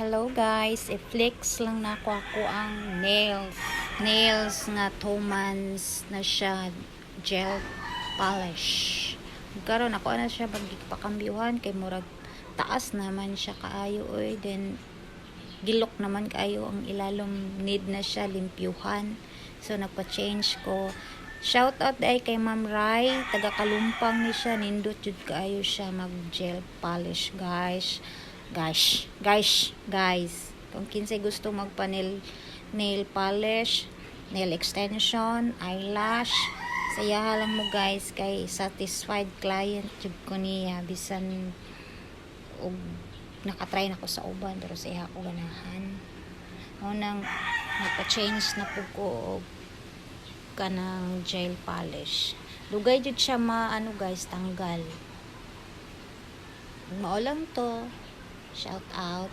Hello guys, i-flex lang na ako ang nails nga 2 months na siya gel polish. Karon ako na siya pagpakambyuhan kay murag taas naman siya kaayo oy, then gilok naman kaayo ang ilalom, need na siya limpyuhan. So nagpa-change ko. Shout out ay kay Ma'am Rai, taga Kalumpang ni siya, nindot jud kaayo siya mag gel polish guys. Kung kinsay gusto magpa nail polish, nail extension, eyelash, sayaha lang mo guys kay satisfied client jud ko niya bisan og nakatry na ko sa uban pero sayaha ko ganahan. Unang nagpa-change na po ko og kanang gel polish. Dugay jud siya maano guys, tanggal. Mao lang to. Shout out.